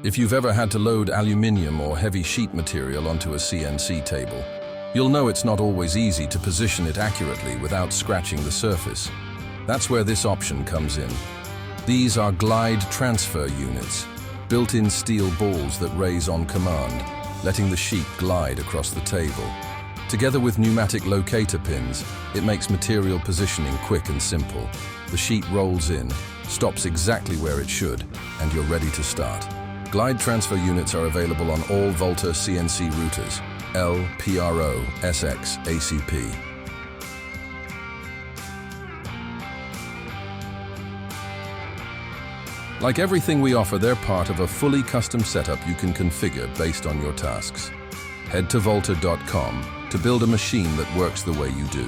If you've ever had to load aluminium or heavy sheet material onto a CNC table, you'll know it's not always easy to position it accurately without scratching the surface. That's where this option comes in. These are glide transfer units, built-in steel balls that raise on command, letting the sheet glide across the table. Together with pneumatic locator pins, it makes material positioning quick and simple. The sheet rolls in, stops exactly where it should, and you're ready to start. Glide transfer units are available on all Volta CNC routers, L, PRO, SX, ACP. Like everything we offer, they're part of a fully custom setup you can configure based on your tasks. Head to volta.com to build a machine that works the way you do.